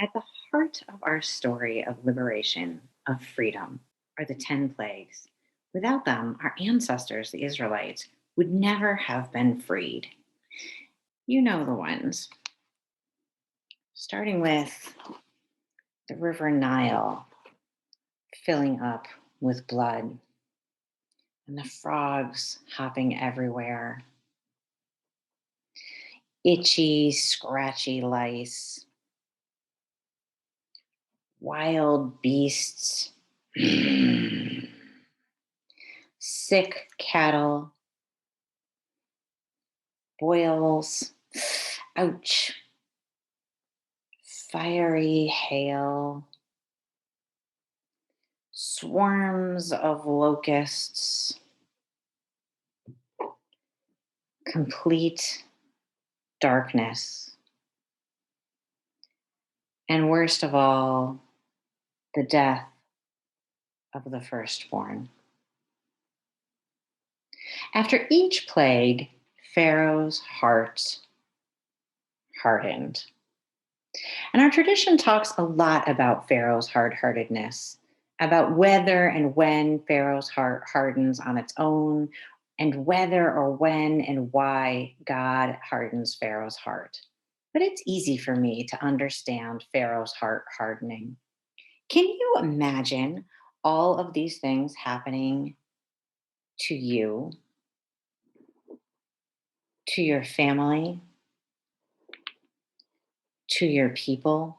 At the heart of our story of liberation, of freedom, are the 10 plagues. Without them, our ancestors, the Israelites, would never have been freed. You know the ones, starting with the River Nile filling up with blood and the frogs hopping everywhere, itchy, scratchy lice, wild beasts, sick cattle, boils, ouch, fiery hail, swarms of locusts, complete darkness, and worst of all, the death of the firstborn. After each plague, Pharaoh's heart hardened. And our tradition talks a lot about Pharaoh's hard heartedness, about whether and when Pharaoh's heart hardens on its own, and whether or when and why God hardens Pharaoh's heart. But it's easy for me to understand Pharaoh's heart hardening. Can you imagine all of these things happening to you, to your family, to your people?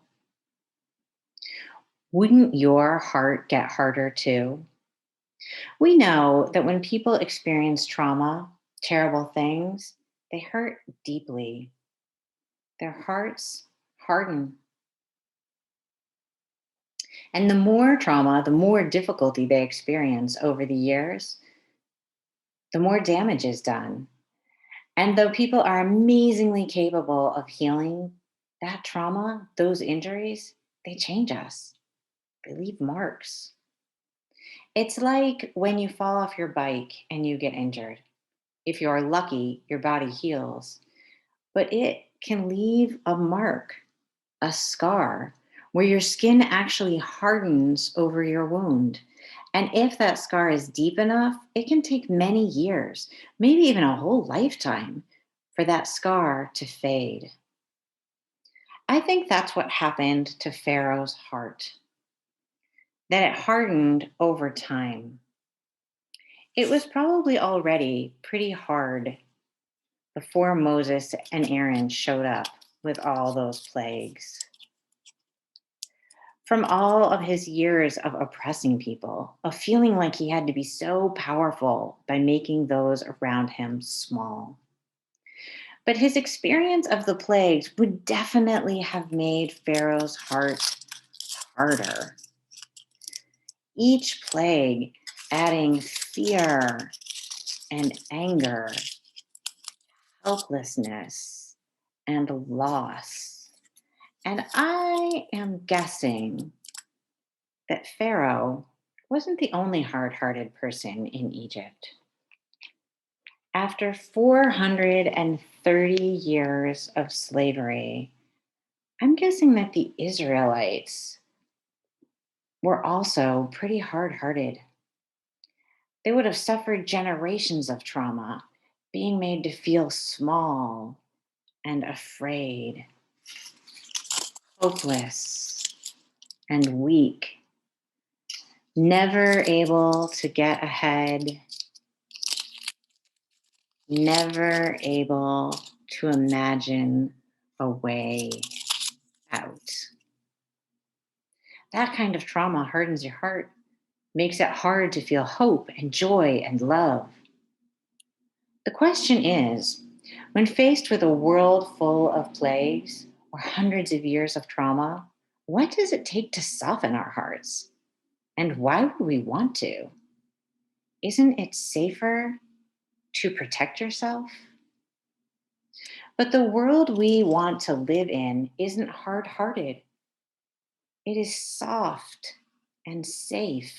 Wouldn't your heart get harder too? We know that when people experience trauma, terrible things, they hurt deeply. Their hearts harden. And the more trauma, the more difficulty they experience over the years, the more damage is done. And though people are amazingly capable of healing, that trauma, those injuries, they change us. They leave marks. It's like when you fall off your bike and you get injured. If you're lucky, your body heals, but it can leave a mark, a scar, where your skin actually hardens over your wound. And if that scar is deep enough, it can take many years, maybe even a whole lifetime, for that scar to fade. I think that's what happened to Pharaoh's heart, that it hardened over time. It was probably already pretty hard before Moses and Aaron showed up with all those plagues. From all of his years of oppressing people, of feeling like he had to be so powerful by making those around him small. But his experience of the plagues would definitely have made Pharaoh's heart harder. Each plague adding fear and anger, helplessness and loss. And I am guessing that Pharaoh wasn't the only hard hearted person in Egypt. After 430 years of slavery, I'm guessing that the Israelites were also pretty hard hearted. They would have suffered generations of trauma, being made to feel small and afraid, hopeless and weak, never able to get ahead, never able to imagine a way out. That kind of trauma hardens your heart, makes it hard to feel hope and joy and love. The question is, when faced with a world full of plagues or hundreds of years of trauma, what does it take to soften our hearts? And why would we want to? Isn't it safer to protect yourself? But the world we want to live in isn't hard hearted, it is soft and safe.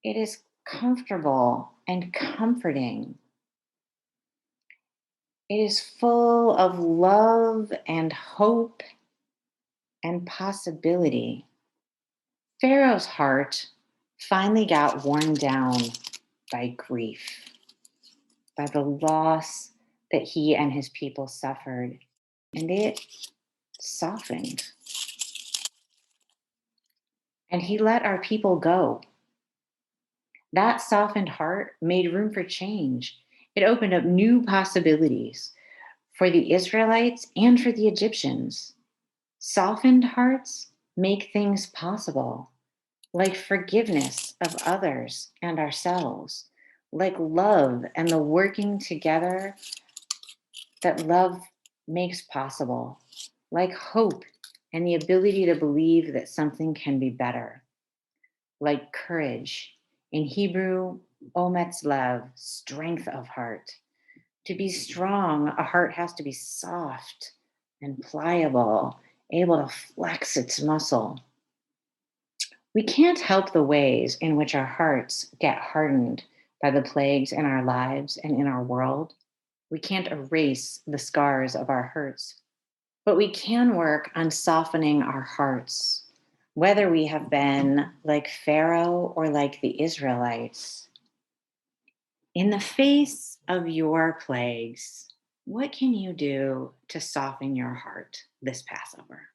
It is comfortable and comforting. It is full of love and hope and possibility. Pharaoh's heart finally got worn down by grief, by the loss that he and his people suffered, and it softened. And he let our people go. That softened heart made room for change. It opened up new possibilities for the Israelites and for the Egyptians. Softened hearts make things possible, like forgiveness of others and ourselves, like love and the working together that love makes possible, like hope and the ability to believe that something can be better, like courage. In Hebrew, ometz lev, strength of heart. To be strong, a heart has to be soft and pliable, able to flex its muscle. We can't help the ways in which our hearts get hardened by the plagues in our lives and in our world. We can't erase the scars of our hurts, but we can work on softening our hearts, whether we have been like Pharaoh or like the Israelites. In the face of your plagues, what can you do to soften your heart this Passover?